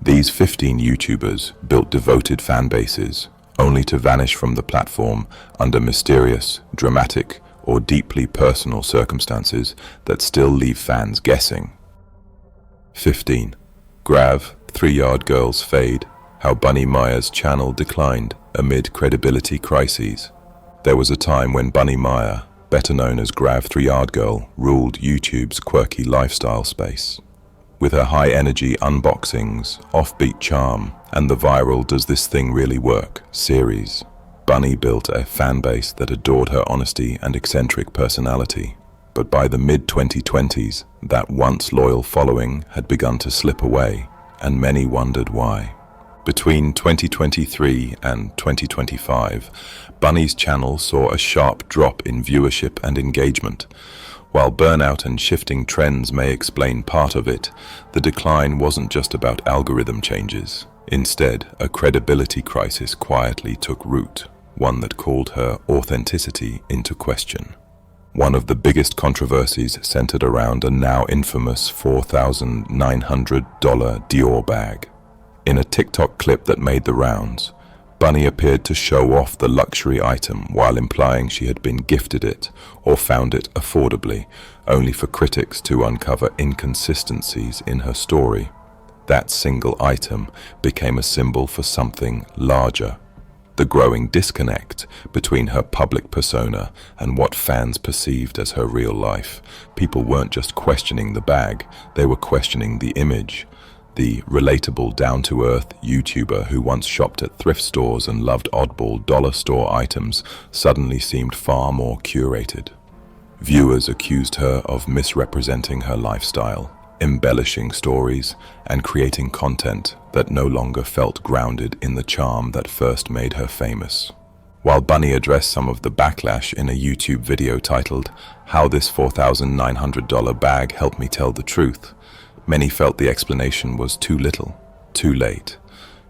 These 15 YouTubers built devoted fan bases, only to vanish from the platform under mysterious, dramatic, or deeply personal circumstances that still leave fans guessing. 15. Grav, 3-Yard Girls fade, how Bunny Maya's channel declined amid credibility crises. There was a time when Bunny Maya, better known as Grav 3-Yard Girl, ruled YouTube's quirky lifestyle space. With her high-energy unboxings, offbeat charm, and the viral "Does This Thing Really Work?" series, Bunny built a fanbase that adored her honesty and eccentric personality. But by the mid-2020s, that once loyal following had begun to slip away, and many wondered why. Between 2023 and 2025, Bunny's channel saw a sharp drop in viewership and engagement. While burnout and shifting trends may explain part of it, the decline wasn't just about algorithm changes. Instead, a credibility crisis quietly took root, one that called her authenticity into question. One of the biggest controversies centered around a now infamous $4,900 Dior bag. In a TikTok clip that made the rounds, Bunny appeared to show off the luxury item while implying she had been gifted it or found it affordably, only for critics to uncover inconsistencies in her story. That single item became a symbol for something larger. The growing disconnect between her public persona and what fans perceived as her real life. People weren't just questioning the bag, they were questioning the image. The relatable, down-to-earth YouTuber who once shopped at thrift stores and loved oddball dollar store items suddenly seemed far more curated. Viewers accused her of misrepresenting her lifestyle, embellishing stories, and creating content that no longer felt grounded in the charm that first made her famous. While Bunny addressed some of the backlash in a YouTube video titled, "How This $4,900 Bag Helped Me Tell the Truth," many felt the explanation was too little, too late.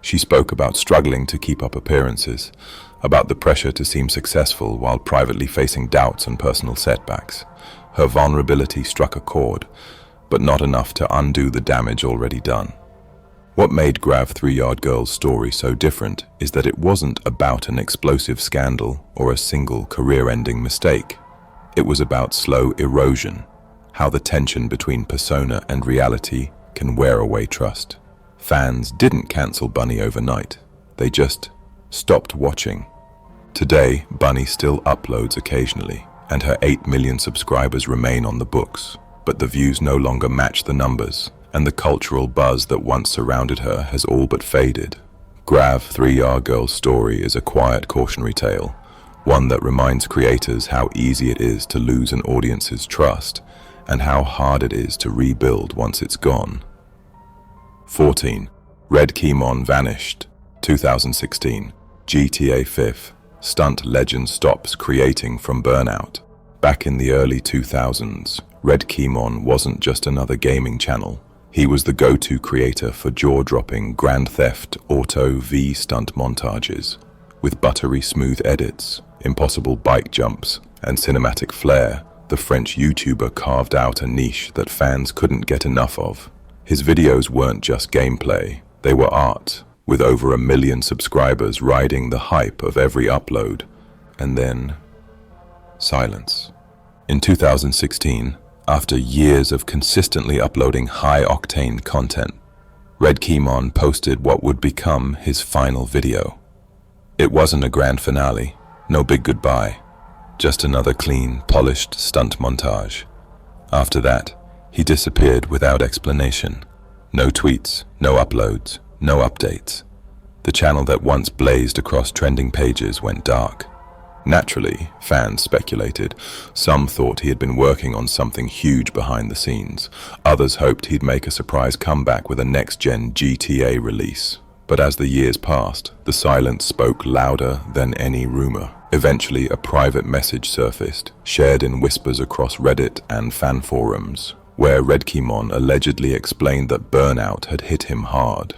She spoke about struggling to keep up appearances, about the pressure to seem successful while privately facing doubts and personal setbacks. Her vulnerability struck a chord, but not enough to undo the damage already done. What made Grav 3-Yard Girl's story so different is that it wasn't about an explosive scandal or a single career-ending mistake. It was about slow erosion, how the tension between persona and reality can wear away trust. Fans didn't cancel Bunny overnight. They just stopped watching. Today, Bunny still uploads occasionally, and her 8 million subscribers remain on the books. But the views no longer match the numbers, and the cultural buzz that once surrounded her has all but faded. Grav 3-Yard Girl's story is a quiet cautionary tale, one that reminds creators how easy it is to lose an audience's trust, and how hard it is to rebuild once it's gone. 14. RedKeyMon vanished. 2016. GTA 5. Stunt legend stops creating from burnout. Back in the early 2000s, RedKeyMon wasn't just another gaming channel. He was the go-to creator for jaw-dropping Grand Theft Auto V stunt montages. With buttery smooth edits, impossible bike jumps, and cinematic flair, the French YouTuber carved out a niche that fans couldn't get enough of. His videos weren't just gameplay, they were art, with over 1 million subscribers riding the hype of every upload. And then, silence. In 2016, after years of consistently uploading high-octane content, RedKeyMon posted what would become his final video. It wasn't a grand finale, no big goodbye, just another clean, polished stunt montage. After that, he disappeared without explanation. No tweets, no uploads, no updates. The channel that once blazed across trending pages went dark. Naturally, fans speculated. Some thought he had been working on something huge behind the scenes. Others hoped he'd make a surprise comeback with a next-gen GTA release. But as the years passed, the silence spoke louder than any rumor. Eventually, a private message surfaced, shared in whispers across Reddit and fan forums, where RedKeyMon allegedly explained that burnout had hit him hard.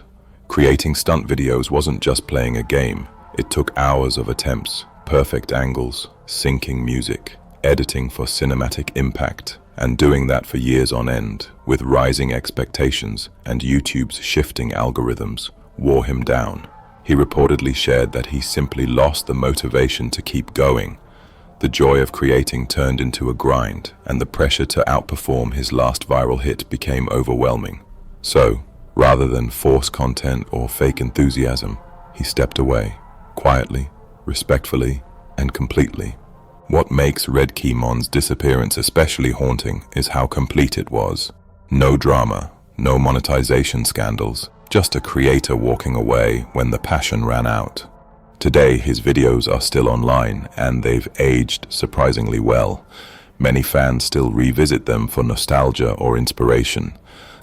Creating stunt videos wasn't just playing a game. It took hours of attempts, perfect angles, syncing music, editing for cinematic impact, and doing that for years on end, with rising expectations and YouTube's shifting algorithms, wore him down. He reportedly shared that he simply lost the motivation to keep going. The joy of creating turned into a grind, and the pressure to outperform his last viral hit became overwhelming. So, rather than force content or fake enthusiasm, he stepped away, quietly, respectfully, and completely. What makes RedKeyMon's disappearance especially haunting is how complete it was. No drama, no monetization scandals, just a creator walking away when the passion ran out. Today, his videos are still online, and they've aged surprisingly well. Many fans still revisit them for nostalgia or inspiration.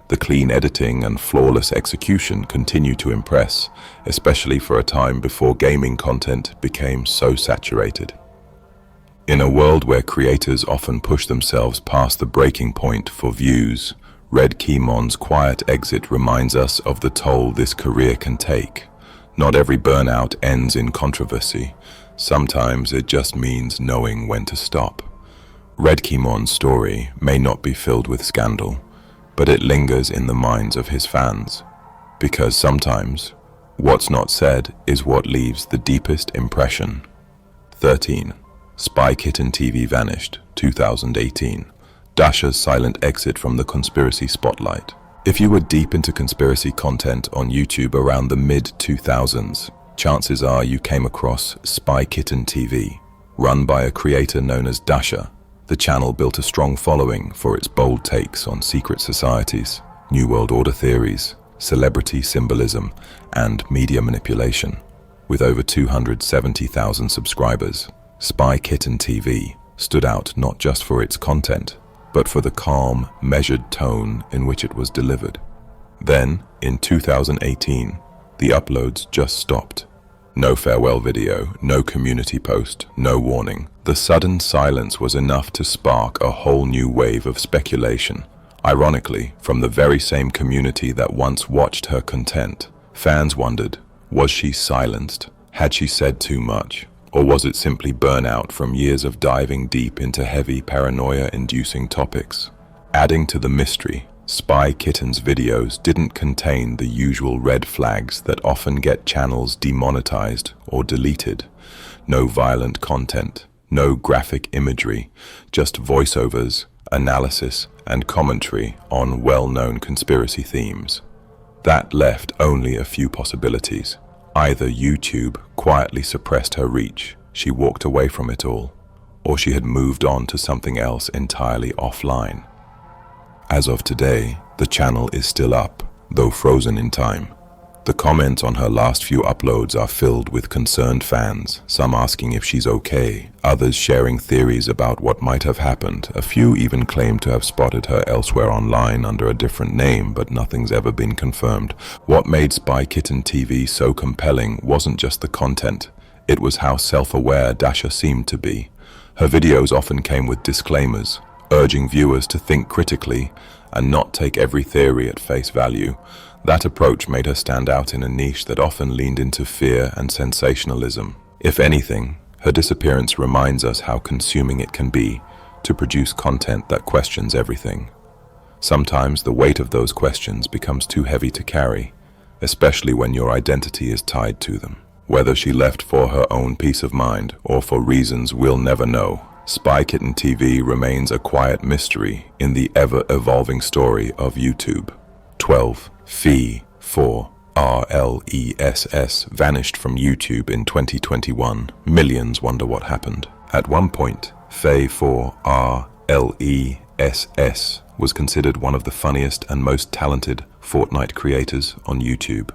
The clean editing and flawless execution continue to impress, especially for a time before gaming content became so saturated. In a world where creators often push themselves past the breaking point for views, RedKeyMon's quiet exit reminds us of the toll this career can take. Not every burnout ends in controversy. Sometimes it just means knowing when to stop. RedKeyMon's story may not be filled with scandal, but it lingers in the minds of his fans. Because sometimes, what's not said is what leaves the deepest impression. 13. Kitten TV vanished, 2018. Dasha's silent exit from the conspiracy spotlight. If you were deep into conspiracy content on YouTube around the mid-2000s, chances are you came across Kitten TV, run by a creator known as Dasha. The channel built a strong following for its bold takes on secret societies, New World Order theories, celebrity symbolism, and media manipulation. With over 270,000 subscribers, Kitten TV stood out not just for its content, but for the calm, measured tone in which it was delivered. Then, in 2018, the uploads just stopped. No farewell video, no community post, no warning. The sudden silence was enough to spark a whole new wave of speculation. Ironically, from the very same community that once watched her content, fans wondered, was she silenced? Had she said too much? Or was it simply burnout from years of diving deep into heavy paranoia-inducing topics? Adding to the mystery, Kitten's videos didn't contain the usual red flags that often get channels demonetized or deleted. No violent content, no graphic imagery, just voiceovers, analysis, and commentary on well-known conspiracy themes. That left only a few possibilities. Either YouTube quietly suppressed her reach, she walked away from it all, or she had moved on to something else entirely offline. As of today, the channel is still up, though frozen in time. The comments on her last few uploads are filled with concerned fans, some asking if she's okay, others sharing theories about what might have happened. A few even claim to have spotted her elsewhere online under a different name, but nothing's ever been confirmed. What made Kitten TV so compelling wasn't just the content, it was how self-aware Dasha seemed to be. Her videos often came with disclaimers, urging viewers to think critically and not take every theory at face value. That approach made her stand out in a niche that often leaned into fear and sensationalism. If anything, her disappearance reminds us how consuming it can be to produce content that questions everything. Sometimes the weight of those questions becomes too heavy to carry, especially when your identity is tied to them. Whether she left for her own peace of mind or for reasons we'll never know, Kitten TV remains a quiet mystery in the ever-evolving story of YouTube. 12. FPSRussia vanished from YouTube in 2021. Millions wonder what happened. At one point, FPSRussia was considered one of the funniest and most talented Fortnite creators on YouTube.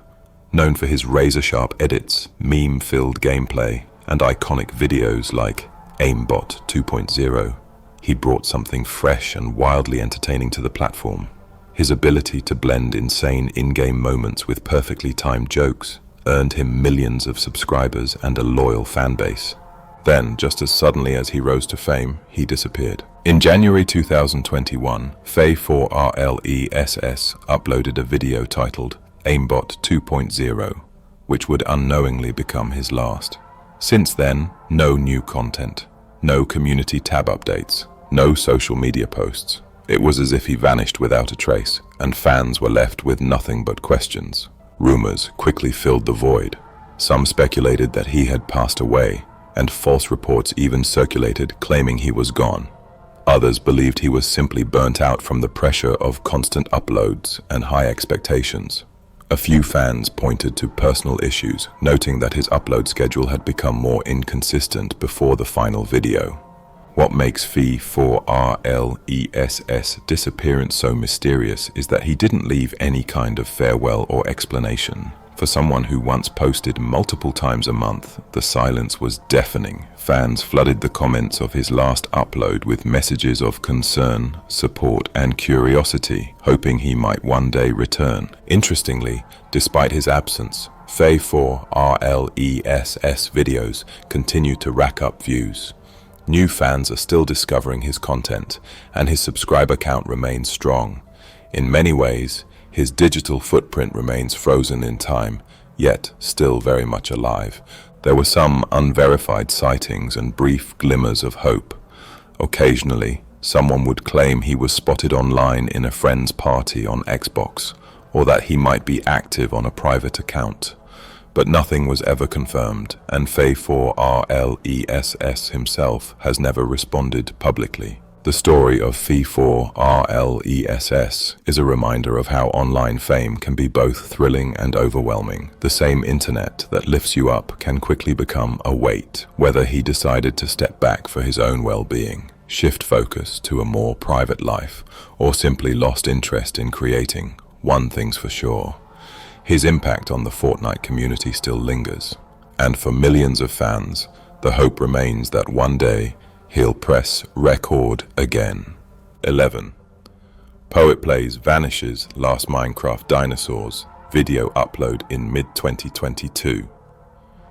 Known for his razor-sharp edits, meme-filled gameplay, and iconic videos like Aimbot 2.0, he brought something fresh and wildly entertaining to the platform. His ability to blend insane in-game moments with perfectly timed jokes earned him millions of subscribers and a loyal fan base. Then, just as suddenly as he rose to fame, he disappeared. In January 2021, FPSRussia uploaded a video titled Aimbot 2.0, which would unknowingly become his last. Since then, no new content, no community tab updates, no social media posts. It was as if he vanished without a trace, and fans were left with nothing but questions. Rumors quickly filled the void. Some speculated that he had passed away, and false reports even circulated claiming he was gone. Others believed he was simply burnt out from the pressure of constant uploads and high expectations. A few fans pointed to personal issues, noting that his upload schedule had become more inconsistent before the final video. What makes FPSRussia disappearance so mysterious is that he didn't leave any kind of farewell or explanation. For someone who once posted multiple times a month, the silence was deafening. Fans flooded the comments of his last upload with messages of concern, support, and curiosity, hoping he might one day return. Interestingly, despite his absence, FPSRussia videos continue to rack up views. New fans are still discovering his content, and his subscriber count remains strong. In many ways, his digital footprint remains frozen in time, yet still very much alive. There were some unverified sightings and brief glimmers of hope. Occasionally, someone would claim he was spotted online in a friend's party on Xbox, or that he might be active on a private account. But nothing was ever confirmed, and FPSRussia himself has never responded publicly. The story of FPSRussia is a reminder of how online fame can be both thrilling and overwhelming. The same internet that lifts you up can quickly become a weight. Whether he decided to step back for his own well-being, shift focus to a more private life, or simply lost interest in creating, one thing's for sure: his impact on the Fortnite community still lingers. And for millions of fans, the hope remains that one day he'll press record again. 11. Poet Plays vanishes last Minecraft dinosaurs. Video upload in mid-2022.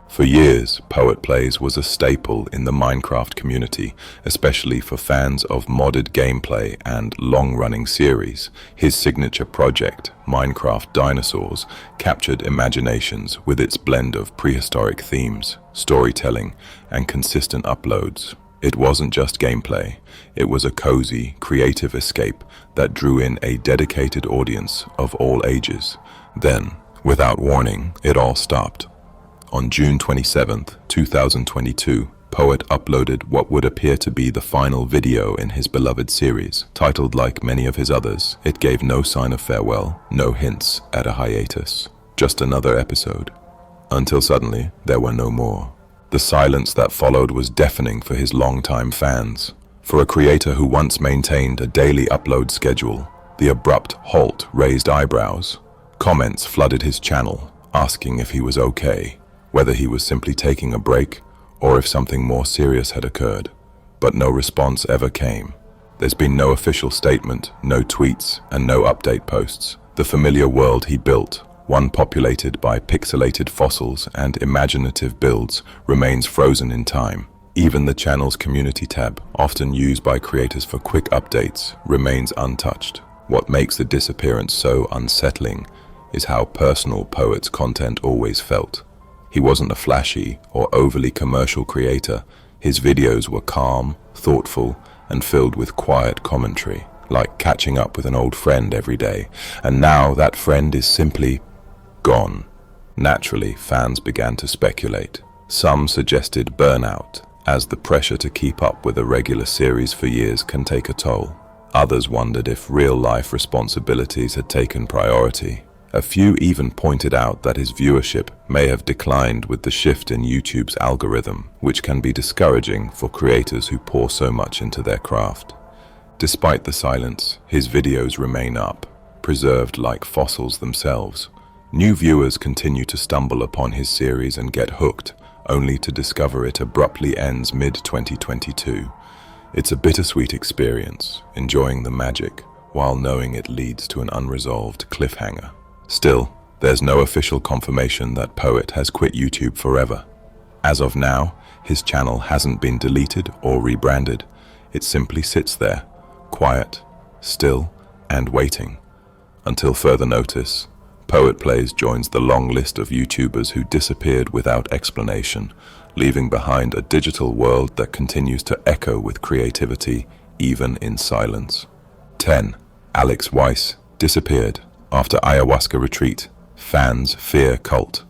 For years, Poet Plays was a staple in the Minecraft community, especially for fans of modded gameplay and long-running series. His signature project, Minecraft Dinosaurs, captured imaginations with its blend of prehistoric themes, storytelling, and consistent uploads. It wasn't just gameplay, it was a cozy, creative escape that drew in a dedicated audience of all ages. Then, without warning, it all stopped. On June 27, 2022, Poet uploaded what would appear to be the final video in his beloved series. Titled like many of his others, it gave no sign of farewell, no hints at a hiatus. Just another episode. Until suddenly, there were no more. The silence that followed was deafening for his longtime fans. For a creator who once maintained a daily upload schedule, the abrupt halt raised eyebrows. Comments flooded his channel, asking if he was okay, whether he was simply taking a break, or if something more serious had occurred. But no response ever came. There's been no official statement, no tweets, and no update posts. The familiar world he built, one populated by pixelated fossils and imaginative builds, remains frozen in time. Even the channel's community tab, often used by creators for quick updates, remains untouched. What makes the disappearance so unsettling is how personal Poet's content always felt. He wasn't a flashy or overly commercial creator. His videos were calm, thoughtful, and filled with quiet commentary, like catching up with an old friend every day. And now that friend is simply gone. Naturally, fans began to speculate. Some suggested burnout, as the pressure to keep up with a regular series for years can take a toll. Others wondered if real-life responsibilities had taken priority. A few even pointed out that his viewership may have declined with the shift in YouTube's algorithm, which can be discouraging for creators who pour so much into their craft. Despite the silence, his videos remain up, preserved like fossils themselves. New viewers continue to stumble upon his series and get hooked, only to discover it abruptly ends mid-2022. It's a bittersweet experience, enjoying the magic, while knowing it leads to an unresolved cliffhanger. Still, there's no official confirmation that Poet has quit YouTube forever. As of now, his channel hasn't been deleted or rebranded. It simply sits there, quiet, still, and waiting. Until further notice, Poet Plays joins the long list of YouTubers who disappeared without explanation, leaving behind a digital world that continues to echo with creativity, even in silence. 10. Weiss disappeared after ayahuasca retreat. Fans fear cult.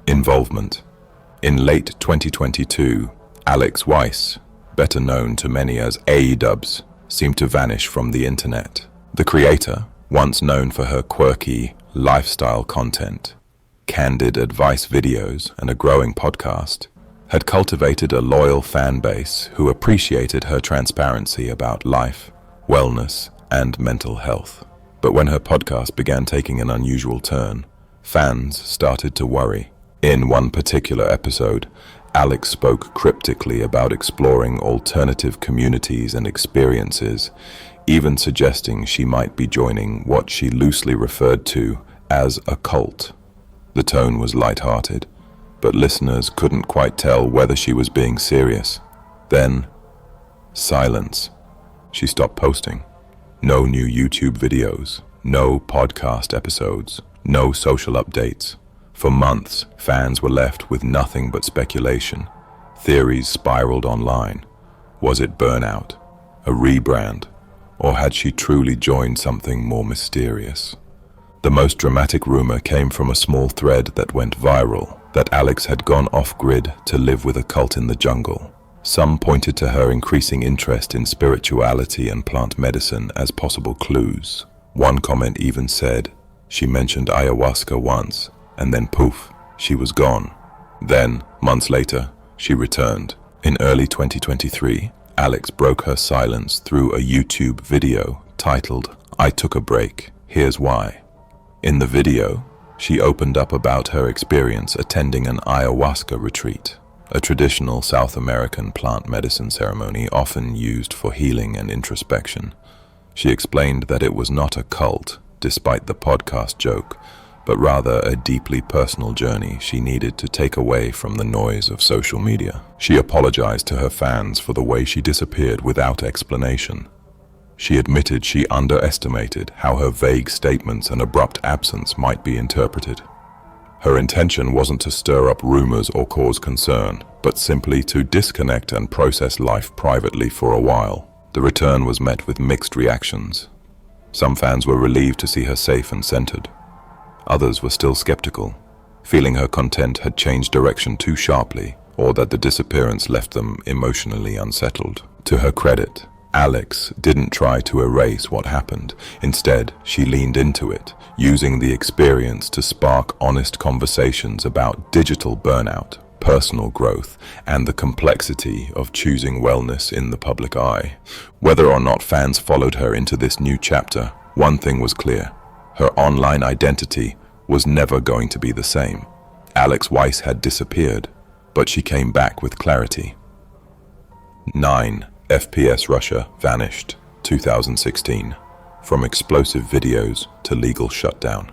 Involvement. In late 2022, Weiss, better known to many as A-dubs, seemed to vanish from the internet. The creator, once known for her quirky lifestyle content, candid advice videos, and a growing podcast, had cultivated a loyal fan base who appreciated her transparency about life, wellness, and mental health. But when her podcast began taking an unusual turn, fans started to worry. In one particular episode, Alex spoke cryptically about exploring alternative communities and experiences, even suggesting she might be joining what she loosely referred to as a cult. The tone was light-hearted, but listeners couldn't quite tell whether she was being serious. Then, silence. She stopped posting. No new YouTube videos, no podcast episodes, no social updates. For months, fans were left with nothing but speculation. Theories spiraled online. Was it burnout, a rebrand, or had she truly joined something more mysterious? The most dramatic rumor came from a small thread that went viral, that Alex had gone off-grid to live with a cult in the jungle. Some pointed to her increasing interest in spirituality and plant medicine as possible clues. One comment even said she mentioned ayahuasca once, and then poof, she was gone. Then, months later, she returned. In early 2023, Alex broke her silence through a YouTube video titled, "I Took a Break, Here's Why." In the video, she opened up about her experience attending an ayahuasca retreat, a traditional South American plant medicine ceremony often used for healing and introspection. She explained that it was not a cult, despite the podcast joke, but rather a deeply personal journey she needed to take away from the noise of social media. She apologized to her fans for the way she disappeared without explanation. She admitted she underestimated how her vague statements and abrupt absence might be interpreted. Her intention wasn't to stir up rumors or cause concern, but simply to disconnect and process life privately for a while. The return was met with mixed reactions. Some fans were relieved to see her safe and centered. Others were still skeptical, feeling her content had changed direction too sharply, or that the disappearance left them emotionally unsettled. To her credit, Alex didn't try to erase what happened. Instead, she leaned into it, using the experience to spark honest conversations about digital burnout, personal growth, and the complexity of choosing wellness in the public eye. Whether or not fans followed her into this new chapter, one thing was clear. Her online identity was never going to be the same. Weiss had disappeared, but she came back with clarity. 9. FPSRussia vanished, 2016. From explosive videos to legal shutdown.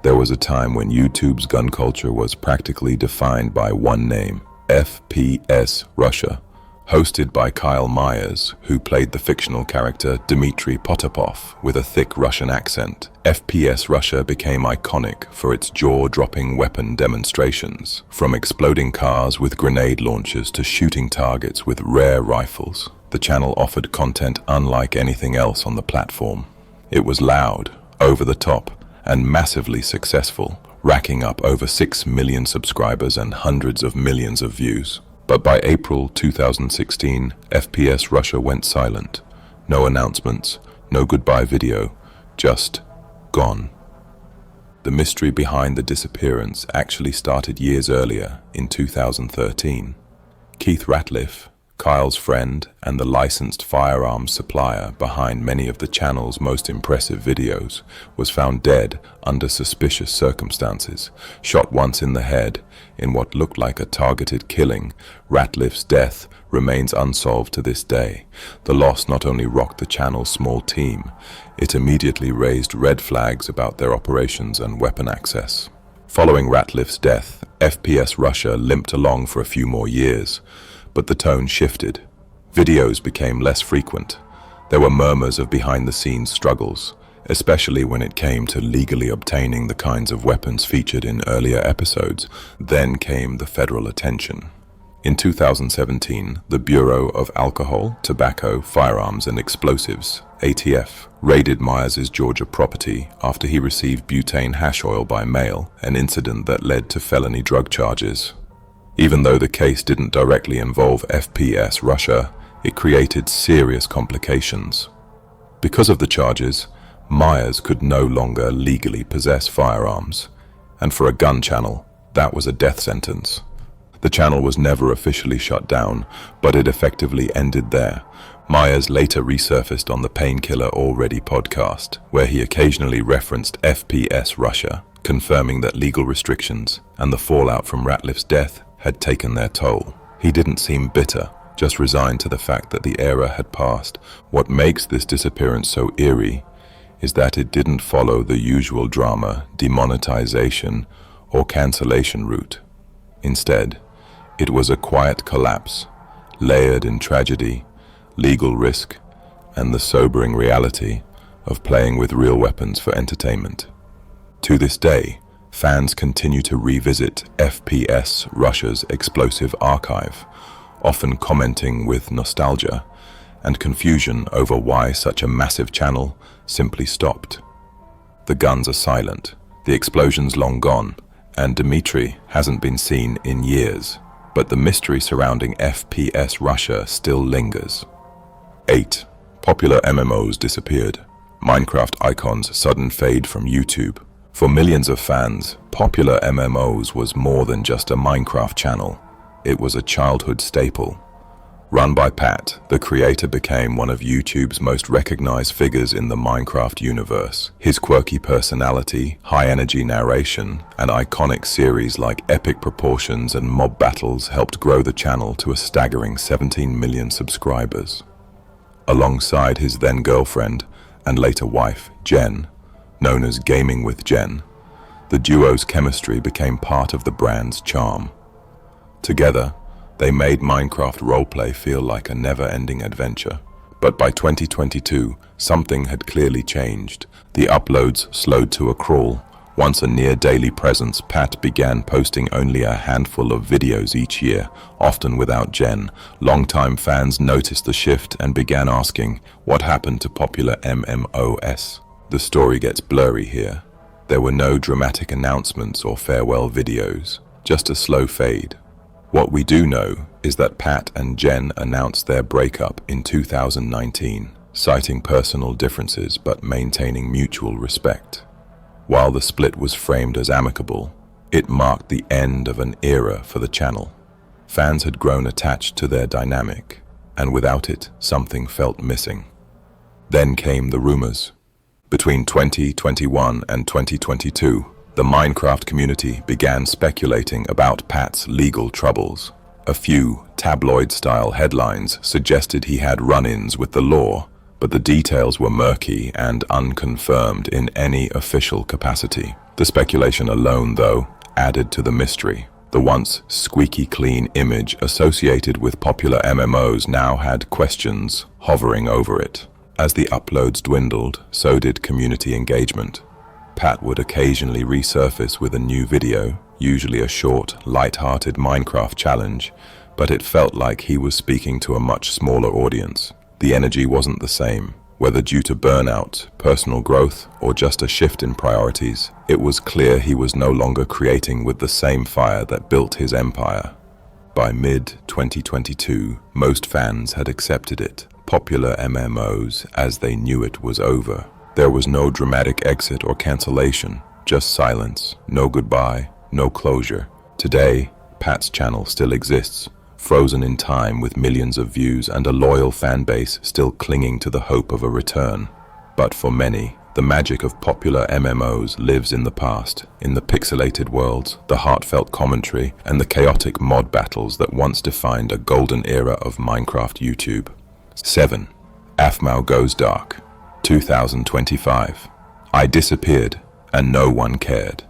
There was a time when YouTube's gun culture was practically defined by one name, FPSRussia, hosted by Kyle Myers, who played the fictional character Dmitry Potapov with a thick Russian accent. FPSRussia became iconic for its jaw-dropping weapon demonstrations, from exploding cars with grenade launchers to shooting targets with rare rifles. The channel offered content unlike anything else on the platform. It was loud, over the top, and massively successful, racking up over 6 million subscribers and hundreds of millions of views. But by April 2016, FPSRussia went silent. No announcements, no goodbye video, just gone. The mystery behind the disappearance actually started years earlier, in 2013. Keith Ratliff, Kyle's friend and the licensed firearms supplier behind many of the channel's most impressive videos, was found dead under suspicious circumstances. Shot once in the head, in what looked like a targeted killing, Ratliff's death remains unsolved to this day. The loss not only rocked the channel's small team, it immediately raised red flags about their operations and weapon access. Following Ratliff's death, FPSRussia limped along for a few more years, but the tone shifted. Videos became less frequent. There were murmurs of behind-the-scenes struggles, especially when it came to legally obtaining the kinds of weapons featured in earlier episodes. Then came the federal attention. In 2017, the Bureau of Alcohol, Tobacco, Firearms and Explosives, ATF, raided Myers' Georgia property after he received butane hash oil by mail, an incident that led to felony drug charges. Even though the case didn't directly involve FPSRussia, it created serious complications. Because of the charges, Myers could no longer legally possess firearms, and for a gun channel, that was a death sentence. The channel was never officially shut down, but it effectively ended there. Myers later resurfaced on the Painkiller Already podcast, where he occasionally referenced FPSRussia, confirming that legal restrictions and the fallout from Ratliff's death had taken their toll. He didn't seem bitter, just resigned to the fact that the era had passed. What makes this disappearance so eerie is that it didn't follow the usual drama, demonetization, or cancellation route. Instead, it was a quiet collapse, layered in tragedy, legal risk, and the sobering reality of playing with real weapons for entertainment. To this day, fans continue to revisit FPSRussia's explosive archive, often commenting with nostalgia and confusion over why such a massive channel simply stopped. The guns are silent, the explosions long gone, and Dmitry hasn't been seen in years. But the mystery surrounding FPSRussia still lingers. 8. Popular MMOs disappeared. Minecraft icons sudden fade from YouTube. For millions of fans, Popular MMOs was more than just a Minecraft channel. It was a childhood staple. Run by Pat, the creator became one of YouTube's most recognized figures in the Minecraft universe. His quirky personality, high-energy narration, and iconic series like Epic Proportions and Mob Battles helped grow the channel to a staggering 17 million subscribers. Alongside his then-girlfriend and later wife, Jen, known as Gaming with Jen, the duo's chemistry became part of the brand's charm. Together, they made Minecraft roleplay feel like a never-ending adventure. But by 2022, something had clearly changed. The uploads slowed to a crawl. Once a near-daily presence, Pat began posting only a handful of videos each year, often without Jen. Longtime fans noticed the shift and began asking, what happened to Popular MMOs? The story gets blurry here. There were no dramatic announcements or farewell videos, just a slow fade. What we do know is that Pat and Jen announced their breakup in 2019, citing personal differences but maintaining mutual respect. While the split was framed as amicable, it marked the end of an era for the channel. Fans had grown attached to their dynamic, and without it, something felt missing. Then came the rumors. Between 2021 and 2022, the Minecraft community began speculating about Pat's legal troubles. A few tabloid-style headlines suggested he had run-ins with the law, but the details were murky and unconfirmed in any official capacity. The speculation alone, though, added to the mystery. The once squeaky clean image associated with Popular MMOs now had questions hovering over it. As the uploads dwindled, so did community engagement. Pat would occasionally resurface with a new video, usually a short, light-hearted Minecraft challenge, but it felt like he was speaking to a much smaller audience. The energy wasn't the same. Whether due to burnout, personal growth, or just a shift in priorities, it was clear he was no longer creating with the same fire that built his empire. By mid-2022, most fans had accepted it. Popular MMOs, as they knew it, was over. There was no dramatic exit or cancellation, just silence, no goodbye, no closure. Today, Pat's channel still exists, frozen in time with millions of views and a loyal fan base still clinging to the hope of a return. But for many, the magic of Popular MMOs lives in the past, in the pixelated worlds, the heartfelt commentary, and the chaotic mod battles that once defined a golden era of Minecraft YouTube. 7. Aphmau goes dark. 2025. I disappeared, and no one cared.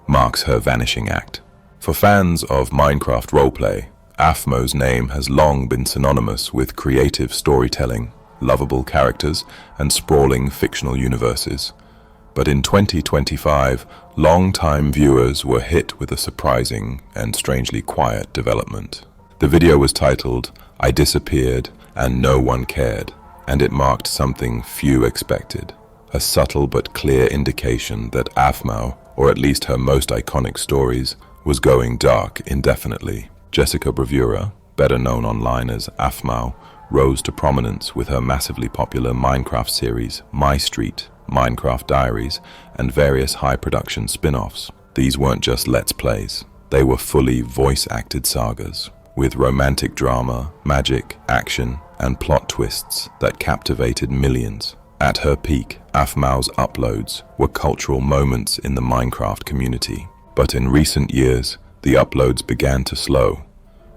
Marks her vanishing act. For fans of Minecraft roleplay, Aphmau's name has long been synonymous with creative storytelling, lovable characters, and sprawling fictional universes. But in 2025, long-time viewers were hit with a surprising and strangely quiet development. The video was titled, I Disappeared and No One Cared, and it marked something few expected. A subtle but clear indication that Aphmau, or at least her most iconic stories, was going dark indefinitely. Jessica Bravura, better known online as Aphmau, rose to prominence with her massively popular Minecraft series, My Street, Minecraft Diaries, and various high-production spin-offs. These weren't just Let's Plays. They were fully voice-acted sagas, with romantic drama, magic, action, and plot twists that captivated millions. At her peak, Aphmau's uploads were cultural moments in the Minecraft community. But in recent years, the uploads began to slow.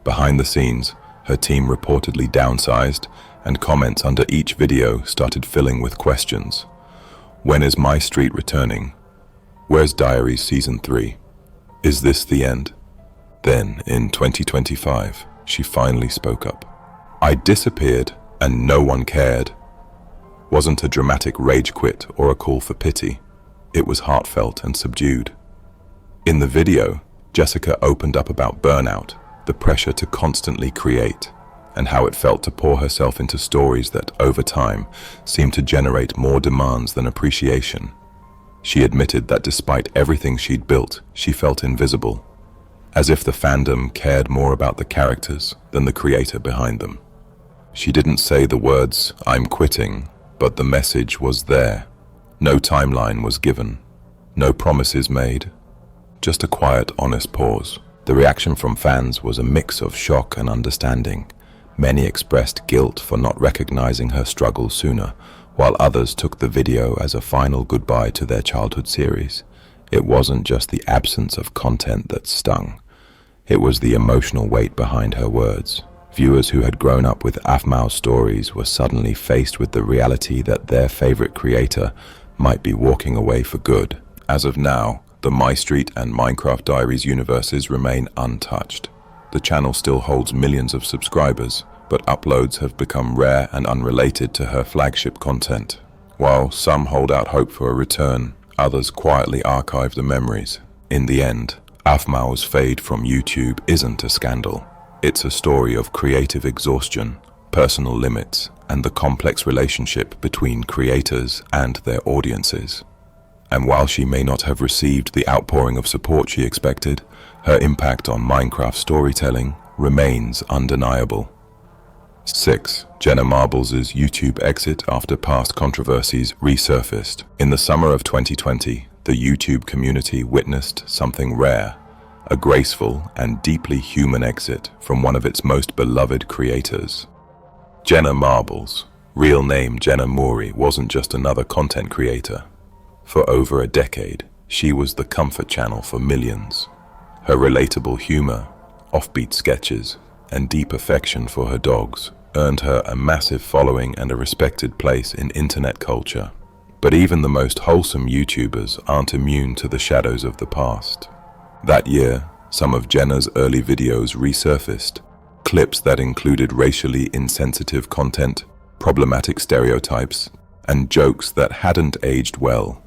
Behind the scenes, her team reportedly downsized, and comments under each video started filling with questions. When is My Street returning? Where's Diaries Season 3? Is this the end? Then, in 2025, she finally spoke up. I disappeared and no one cared. Wasn't a dramatic rage quit or a call for pity. It was heartfelt and subdued. In the video, Jessica opened up about burnout, the pressure to constantly create, and how it felt to pour herself into stories that, over time, seemed to generate more demands than appreciation. She admitted that despite everything she'd built, she felt invisible, as if the fandom cared more about the characters than the creator behind them. She didn't say the words, "I'm quitting," but the message was there. No timeline was given, no promises made, just a quiet, honest pause. The reaction from fans was a mix of shock and understanding. Many expressed guilt for not recognizing her struggle sooner, while others took the video as a final goodbye to their childhood series. It wasn't just the absence of content that stung. It was the emotional weight behind her words. Viewers who had grown up with Aphmau's stories were suddenly faced with the reality that their favorite creator might be walking away for good. As of now, the My Street and Minecraft Diaries universes remain untouched. The channel still holds millions of subscribers, but uploads have become rare and unrelated to her flagship content. While some hold out hope for a return, others quietly archive the memories. In the end, Aphmau's fade from YouTube isn't a scandal. It's a story of creative exhaustion, personal limits, and the complex relationship between creators and their audiences. And while she may not have received the outpouring of support she expected, her impact on Minecraft storytelling remains undeniable. 6. Jenna Marbles' YouTube exit after past controversies resurfaced. In the summer of 2020, the YouTube community witnessed something rare, a graceful and deeply human exit from one of its most beloved creators. Jenna Marbles, real name Jenna Mori, wasn't just another content creator. For over a decade, she was the comfort channel for millions. Her relatable humor, offbeat sketches, and deep affection for her dogs earned her a massive following and a respected place in internet culture. But even the most wholesome YouTubers aren't immune to the shadows of the past. That year, some of Jenna's early videos resurfaced, clips that included racially insensitive content, problematic stereotypes, and jokes that hadn't aged well.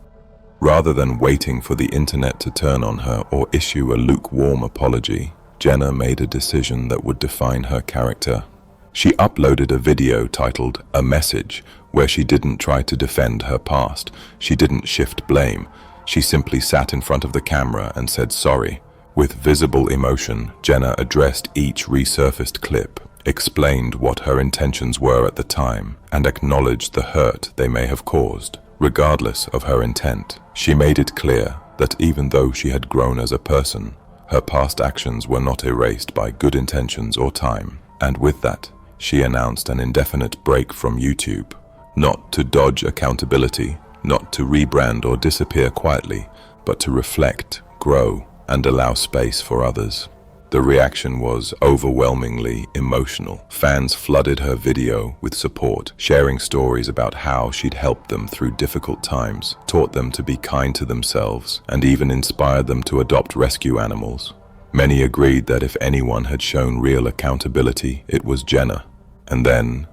Rather than waiting for the internet to turn on her or issue a lukewarm apology, Jenna made a decision that would define her character. She uploaded a video titled "A Message," where she didn't try to defend her past. She didn't shift blame. She simply sat in front of the camera and said sorry. With visible emotion, Jenna addressed each resurfaced clip, explained what her intentions were at the time, and acknowledged the hurt they may have caused. Regardless of her intent, she made it clear that even though she had grown as a person, her past actions were not erased by good intentions or time. And with that, she announced an indefinite break from YouTube, not to dodge accountability, not to rebrand or disappear quietly, but to reflect, grow, and allow space for others. The reaction was overwhelmingly emotional. Fans flooded her video with support, sharing stories about how she'd helped them through difficult times, taught them to be kind to themselves, and even inspired them to adopt rescue animals. Many agreed that if anyone had shown real accountability, it was Jenna. And then,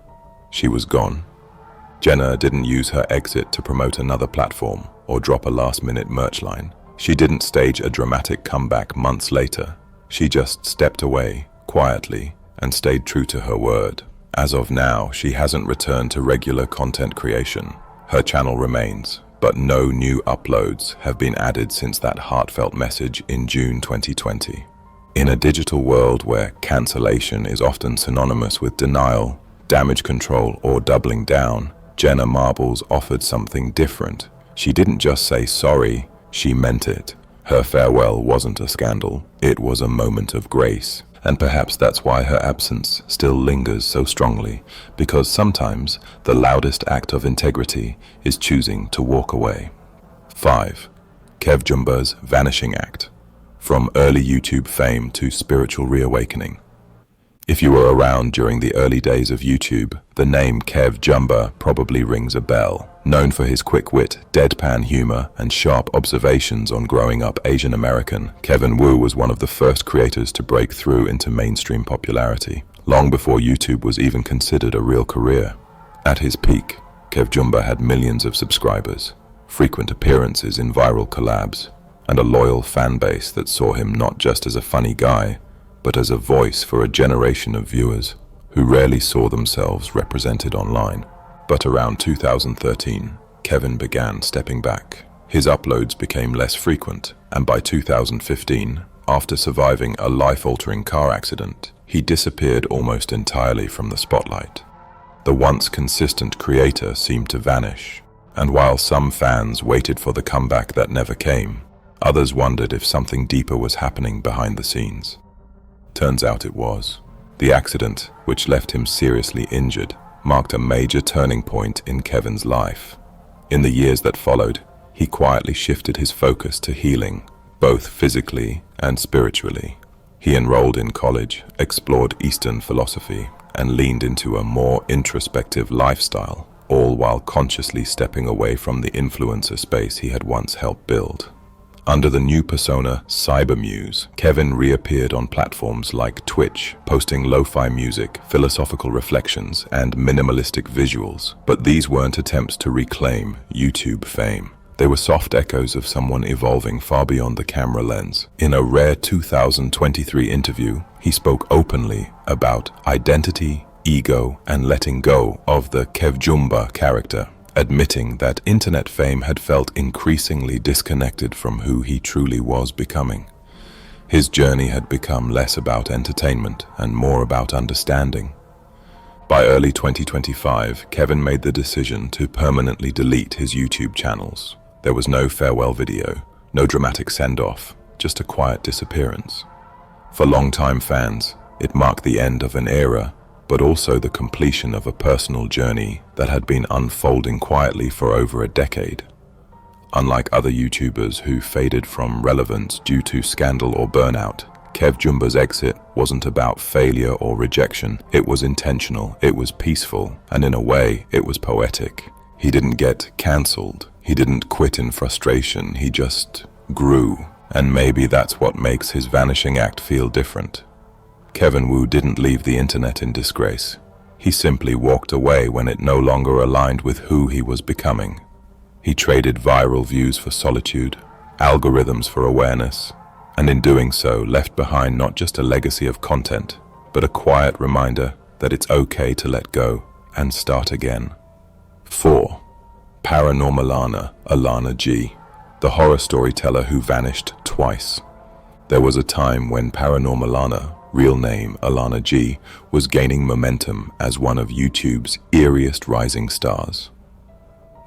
she was gone. Jenna didn't use her exit to promote another platform or drop a last-minute merch line. She didn't stage a dramatic comeback months later. She just stepped away, quietly, and stayed true to her word. As of now, she hasn't returned to regular content creation. Her channel remains, but no new uploads have been added since that heartfelt message in June 2020. In a digital world where cancellation is often synonymous with denial, damage control, or doubling down, Jenna Marbles offered something different. She didn't just say sorry, she meant it. Her farewell wasn't a scandal, it was a moment of grace. And perhaps that's why her absence still lingers so strongly, because sometimes the loudest act of integrity is choosing to walk away. 5. KevJumba's Vanishing Act. From early YouTube fame to spiritual reawakening. If you were around during the early days of YouTube, the name KevJumba probably rings a bell. Known for his quick wit, deadpan humor, and sharp observations on growing up Asian American, Kevin Wu was one of the first creators to break through into mainstream popularity, long before YouTube was even considered a real career. At his peak, KevJumba had millions of subscribers, frequent appearances in viral collabs, and a loyal fan base that saw him not just as a funny guy, but as a voice for a generation of viewers who rarely saw themselves represented online. But around 2013, Kevin began stepping back. His uploads became less frequent, and by 2015, after surviving a life-altering car accident, he disappeared almost entirely from the spotlight. The once consistent creator seemed to vanish, and while some fans waited for the comeback that never came, others wondered if something deeper was happening behind the scenes. Turns out it was. The accident, which left him seriously injured, marked a major turning point in Kevin's life. In the years that followed, he quietly shifted his focus to healing, both physically and spiritually. He enrolled in college, explored Eastern philosophy, and leaned into a more introspective lifestyle, all while consciously stepping away from the influencer space he had once helped build. Under the new persona Cybermuse, Kevin reappeared on platforms like Twitch, posting lo-fi music, philosophical reflections, and minimalistic visuals. But these weren't attempts to reclaim YouTube fame. They were soft echoes of someone evolving far beyond the camera lens. In a rare 2023 interview, he spoke openly about identity, ego, and letting go of the KevJumba character, admitting that internet fame had felt increasingly disconnected from who he truly was becoming. His journey had become less about entertainment and more about understanding. By early 2025, Kevin made the decision to permanently delete his YouTube channels. There was no farewell video, no dramatic send-off, just a quiet disappearance. For longtime fans, it marked the end of an era, but also the completion of a personal journey that had been unfolding quietly for over a decade. Unlike other YouTubers who faded from relevance due to scandal or burnout, KevJumba's exit wasn't about failure or rejection. It was intentional, it was peaceful, and in a way, it was poetic. He didn't get cancelled. He didn't quit in frustration. He just grew. And maybe that's what makes his vanishing act feel different. Kevin Wu didn't leave the internet in disgrace. He simply walked away when it no longer aligned with who he was becoming. He traded viral views for solitude, algorithms for awareness, and in doing so left behind not just a legacy of content, but a quiet reminder that it's okay to let go and start again. 4. Paranormal Alana G, the horror storyteller who vanished twice. There was a time when Paranormal Alana, real name Alana G, was gaining momentum as one of YouTube's eeriest rising stars.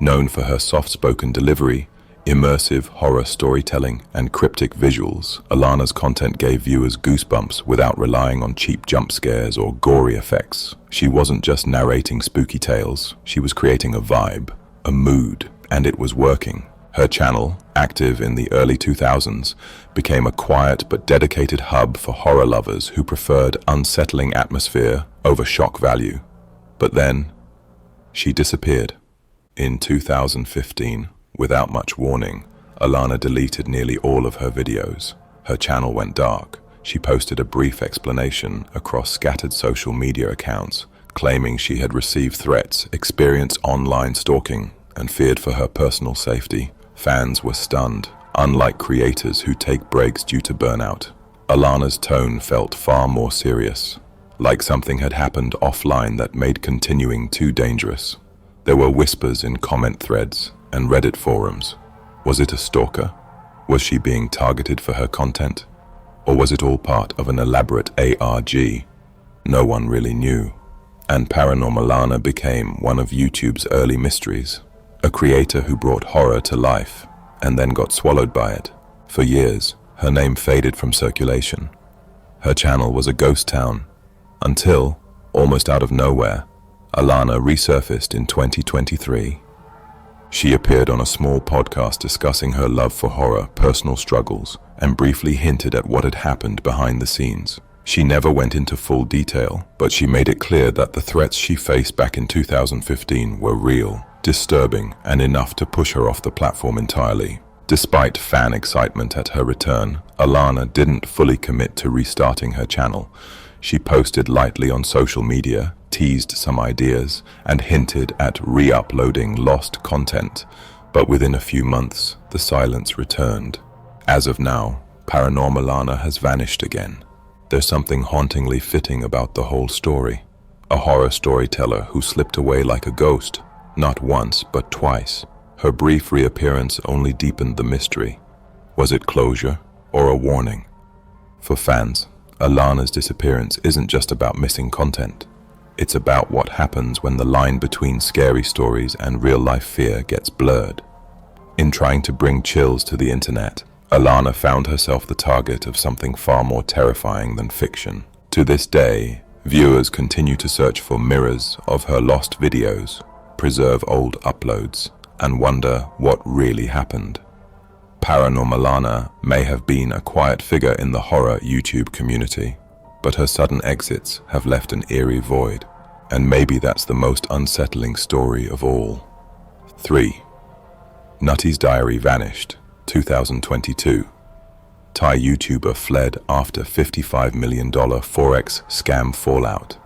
Known for her soft-spoken delivery, immersive horror storytelling, and cryptic visuals, Alana's content gave viewers goosebumps without relying on cheap jump scares or gory effects. She wasn't just narrating spooky tales, she was creating a vibe, a mood, and it was working. Her channel, active in the early 2000s, became a quiet but dedicated hub for horror lovers who preferred unsettling atmosphere over shock value. But then, she disappeared. In 2015, without much warning, Alana deleted nearly all of her videos. Her channel went dark. She posted a brief explanation across scattered social media accounts, claiming she had received threats, experienced online stalking, and feared for her personal safety. Fans were stunned. Unlike creators who take breaks due to burnout, Alana's tone felt far more serious. like something had happened offline that made continuing too dangerous. There were whispers in comment threads and Reddit forums. Was it a stalker? Was she being targeted for her content? Or was it all part of an elaborate ARG? No one really knew. And Paranormal Alana became one of YouTube's early mysteries, a creator who brought horror to life and then got swallowed by it. For years, her name faded from circulation. Her channel was a ghost town until, almost out of nowhere, Alana resurfaced in 2023. She appeared on a small podcast discussing her love for horror, personal struggles, and briefly hinted at what had happened behind the scenes. She never went into full detail, but she made it clear that the threats she faced back in 2015 were real, disturbing, and enough to push her off the platform entirely. Despite fan excitement at her return, Alana didn't fully commit to restarting her channel. She posted lightly on social media, teased some ideas, and hinted at re-uploading lost content, but within a few months, the silence returned. As of now, Paranormal Alana has vanished again. There's something hauntingly fitting about the whole story. A horror storyteller who slipped away like a ghost, not once but twice. Her brief reappearance only deepened the mystery. Was it closure or a warning? For fans, Alana's disappearance isn't just about missing content. It's about what happens when the line between scary stories and real-life fear gets blurred. In trying to bring chills to the internet, Alana found herself the target of something far more terrifying than fiction. To this day, viewers continue to search for mirrors of her lost videos, preserve old uploads, and wonder what really happened. Paranormal Alana may have been a quiet figure in the horror YouTube community, but her sudden exits have left an eerie void, and maybe that's the most unsettling story of all. 3. Nutty's diary vanished, 2022. Thai YouTuber fled after $55 million Forex scam fallout.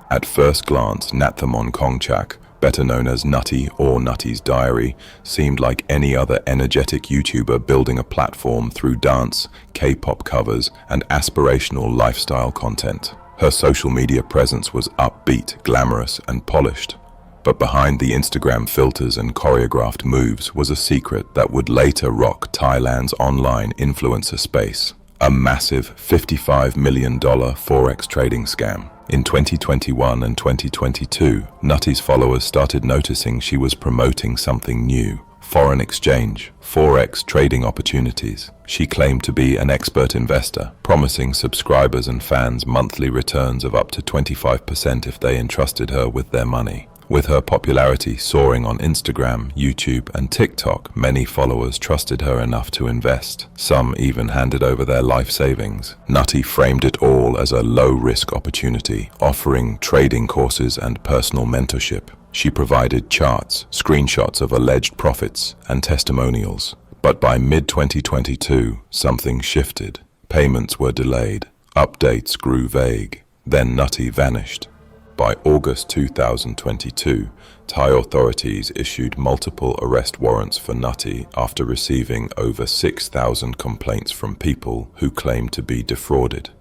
At first glance, Naththomon Kongchak, better known as Nutty or Nutty's Diary, seemed like any other energetic YouTuber building a platform through dance, K-pop covers, and aspirational lifestyle content. Her social media presence was upbeat, glamorous, and polished. But behind the Instagram filters and choreographed moves was a secret that would later rock Thailand's online influencer space. A massive $55 million Forex trading scam. In 2021 and 2022, Nutty's followers started noticing she was promoting something new: foreign exchange, Forex trading opportunities. She claimed to be an expert investor, promising subscribers and fans monthly returns of up to 25% if they entrusted her with their money. With her popularity soaring on Instagram, YouTube, and TikTok, many followers trusted her enough to invest. Some even handed over their life savings. Nutty framed it all as a low-risk opportunity, offering trading courses and personal mentorship. She provided charts, screenshots of alleged profits, and testimonials. But by mid-2022, something shifted. Payments were delayed. Updates grew vague. Then Nutty vanished. By August 2022, Thai authorities issued multiple arrest warrants for Nutty after receiving over 6,000 complaints from people who claimed to be defrauded.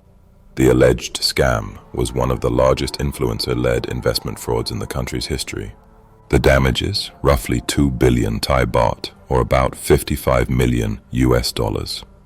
The alleged scam was one of the largest influencer-led investment frauds in the country's history. The damages, roughly 2 billion Thai baht, or about $55 million US.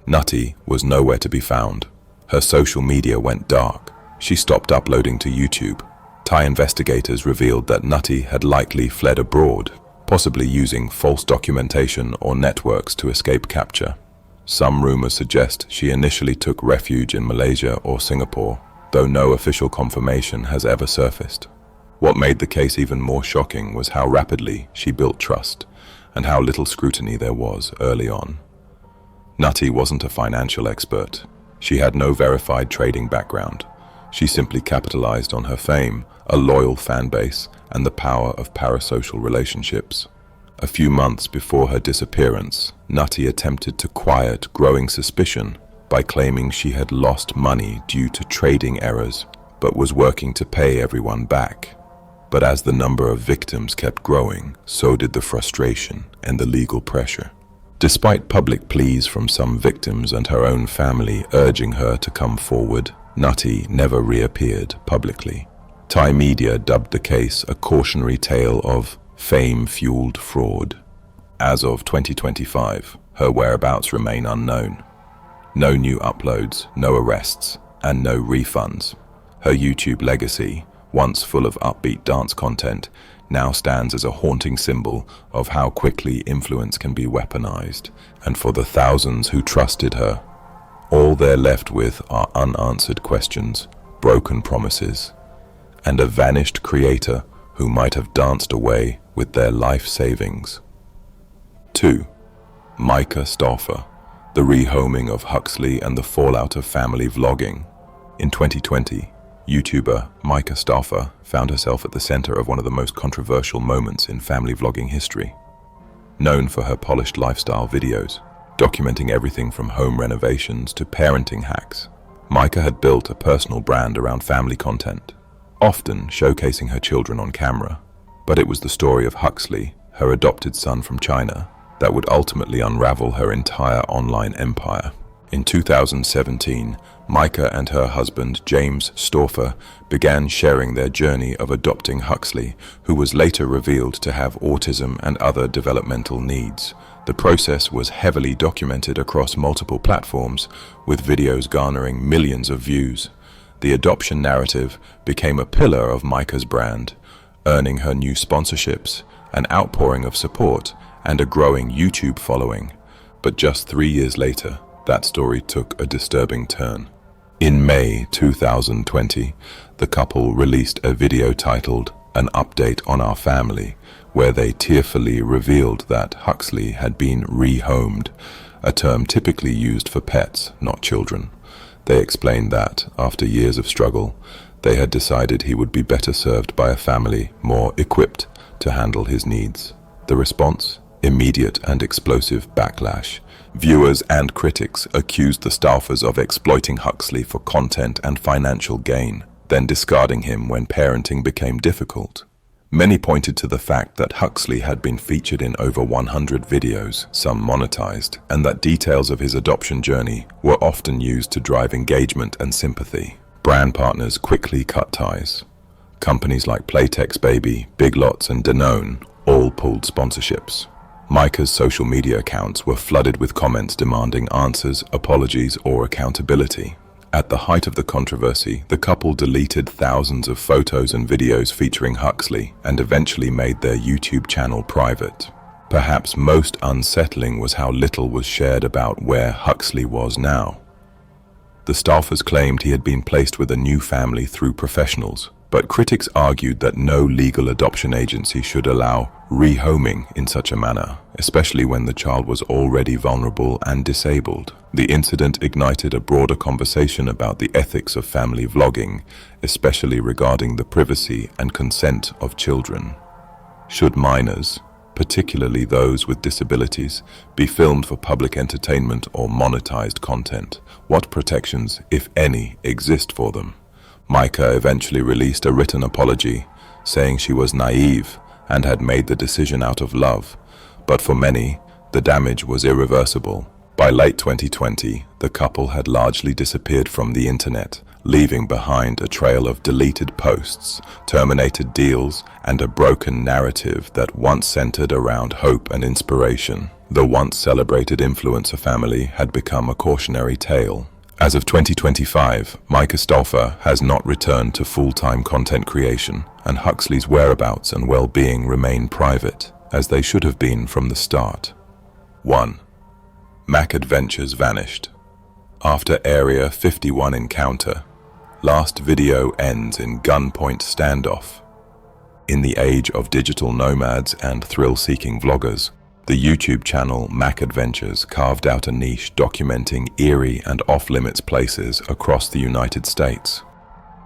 Nutty was nowhere to be found. Her social media went dark. She stopped uploading to YouTube. Thai investigators revealed that Nutty had likely fled abroad, possibly using false documentation or networks to escape capture. Some rumors suggest she initially took refuge in Malaysia or Singapore, though no official confirmation has ever surfaced. What made the case even more shocking was how rapidly she built trust, and how little scrutiny there was early on. Nutty wasn't a financial expert. She had no verified trading background. She simply capitalized on her fame, a loyal fan base, and the power of parasocial relationships. A few months before her disappearance, Nutty attempted to quiet growing suspicion by claiming she had lost money due to trading errors, but was working to pay everyone back. But as the number of victims kept growing, so did the frustration and the legal pressure. Despite public pleas from some victims and her own family urging her to come forward, Nutty never reappeared publicly. Thai media dubbed the case a cautionary tale of fame-fueled fraud. As of 2025, her whereabouts remain unknown. No new uploads, no arrests, and no refunds. Her YouTube legacy, once full of upbeat dance content, now stands as a haunting symbol of how quickly influence can be weaponized. And for the thousands who trusted her, all they're left with are unanswered questions, broken promises, and a vanished creator who might have danced away with their life savings. 2. Micah Stafers, the rehoming of Huxley and the fallout of family vlogging. In 2020, YouTuber Micah Stafers found herself at the center of one of the most controversial moments in family vlogging history. Known for her polished lifestyle videos, documenting everything from home renovations to parenting hacks, Micah had built a personal brand around family content, often showcasing her children on camera. But it was the story of Huxley, her adopted son from China, that would ultimately unravel her entire online empire. In 2017, Micah and her husband James Stafers began sharing their journey of adopting Huxley, who was later revealed to have autism and other developmental needs. The process was heavily documented across multiple platforms, with videos garnering millions of views. The adoption narrative became a pillar of Micah's brand, earning her new sponsorships, an outpouring of support, and a growing YouTube following. But just 3 years later, that story took a disturbing turn. In May 2020, the couple released a video titled "An Update on Our Family," where they tearfully revealed that Huxley had been rehomed, a term typically used for pets, not children. They explained that, after years of struggle, they had decided he would be better served by a family more equipped to handle his needs. The response? Immediate and explosive backlash. Viewers and critics accused the Stafers of exploiting Huxley for content and financial gain, then discarding him when parenting became difficult. Many pointed to the fact that Huxley had been featured in over 100 videos, some monetized, and that details of his adoption journey were often used to drive engagement and sympathy. Brand partners quickly cut ties. Companies like Playtex Baby, Big Lots, and Danone all pulled sponsorships. Micah's social media accounts were flooded with comments demanding answers, apologies, or accountability. At the height of the controversy, the couple deleted thousands of photos and videos featuring Huxley and eventually made their YouTube channel private. Perhaps most unsettling was how little was shared about where Huxley was now. The Stafers claimed he had been placed with a new family through professionals, but critics argued that no legal adoption agency should allow rehoming in such a manner, especially when the child was already vulnerable and disabled. The incident ignited a broader conversation about the ethics of family vlogging, especially regarding the privacy and consent of children. Should minors, particularly those with disabilities, be filmed for public entertainment or monetized content? What protections, if any, exist for them? Micah eventually released a written apology, saying she was naive and had made the decision out of love, but for many, the damage was irreversible. By late 2020, the couple had largely disappeared from the internet, leaving behind a trail of deleted posts, terminated deals, and a broken narrative that once centered around hope and inspiration. The once celebrated influencer family had become a cautionary tale. As of 2025, Micah Stafers has not returned to full-time content creation, and Huxley's whereabouts and well-being remain private, as they should have been from the start. 1. Mac Adventures vanished. After Area 51 encounter, last video ends in gunpoint standoff. In the age of digital nomads and thrill-seeking vloggers, the YouTube channel Mac Adventures carved out a niche documenting eerie and off-limits places across the United States.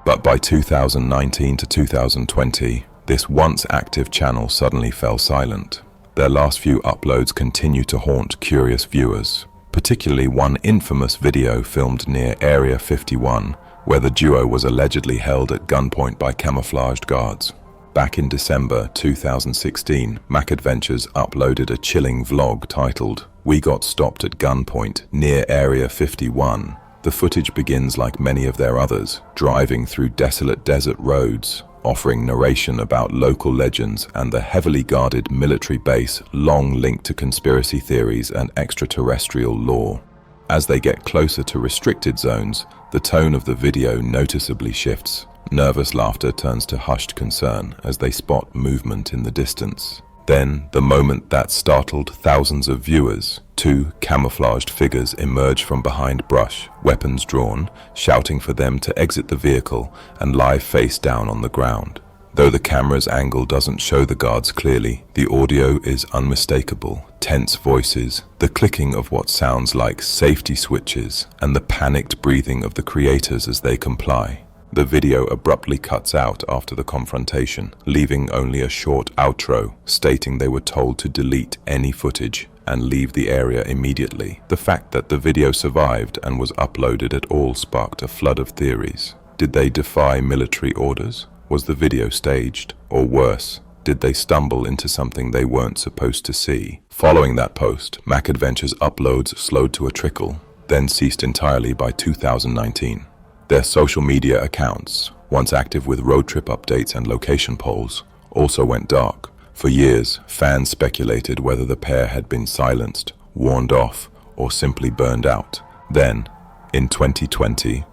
But by 2019 to 2020, this once active channel suddenly fell silent. Their last few uploads continue to haunt curious viewers, particularly one infamous video filmed near Area 51, where the duo was allegedly held at gunpoint by camouflaged guards. Back in December 2016, Mac Adventures uploaded a chilling vlog titled "We Got Stopped at Gunpoint Near Area 51," The footage begins like many of their others, driving through desolate desert roads, offering narration about local legends and the heavily guarded military base long linked to conspiracy theories and extraterrestrial lore. As they get closer to restricted zones, the tone of the video noticeably shifts. Nervous laughter turns to hushed concern as they spot movement in the distance. Then, the moment that startled thousands of viewers, two camouflaged figures emerge from behind brush, weapons drawn, shouting for them to exit the vehicle and lie face down on the ground. Though the camera's angle doesn't show the guards clearly, the audio is unmistakable. Tense voices, the clicking of what sounds like safety switches, and the panicked breathing of the creators as they comply. The video abruptly cuts out after the confrontation, leaving only a short outro stating they were told to delete any footage and leave the area immediately. The fact that the video survived and was uploaded at all sparked a flood of theories. Did they defy military orders? Was the video staged? Or worse, did they stumble into something they weren't supposed to see? Following that post, MacAdventures uploads slowed to a trickle, then ceased entirely by 2019. Their social media accounts, once active with road trip updates and location polls, also went dark. For years, fans speculated whether the pair had been silenced, warned off, or simply burned out. Then, in 2020,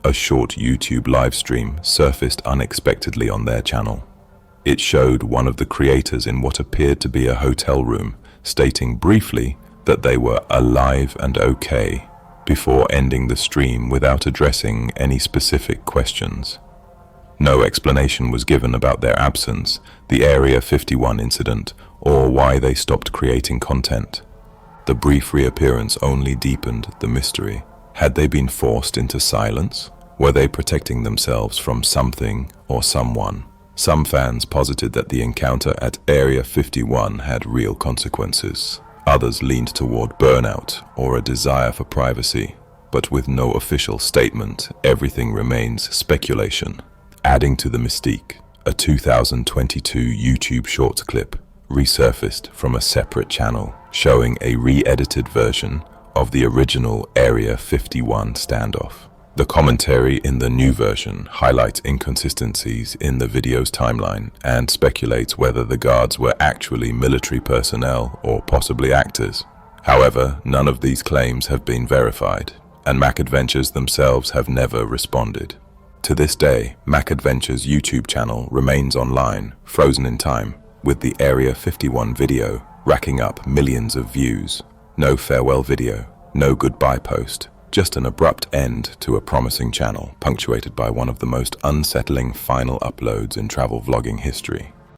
a short YouTube livestream surfaced unexpectedly on their channel. It showed one of the creators in what appeared to be a hotel room, stating briefly that they were alive and okay, before ending the stream without addressing any specific questions. No explanation was given about their absence, the Area 51 incident, or why they stopped creating content. The brief reappearance only deepened the mystery. Had they been forced into silence? Were they protecting themselves from something or someone? Some fans posited that the encounter at Area 51 had real consequences. Others leaned toward burnout or a desire for privacy, but with no official statement, everything remains speculation. Adding to the mystique, a 2022 YouTube Shorts clip resurfaced from a separate channel, showing a re-edited version of the original Area 51 standoff. The commentary in the new version highlights inconsistencies in the video's timeline and speculates whether the guards were actually military personnel or possibly actors. However, none of these claims have been verified, and MacAdventures themselves have never responded. To this day, MacAdventures' YouTube channel remains online, frozen in time, with the Area 51 video racking up millions of views. No farewell video, no goodbye post, just an abrupt end to a promising channel, punctuated by one of the most unsettling final uploads in travel vlogging history.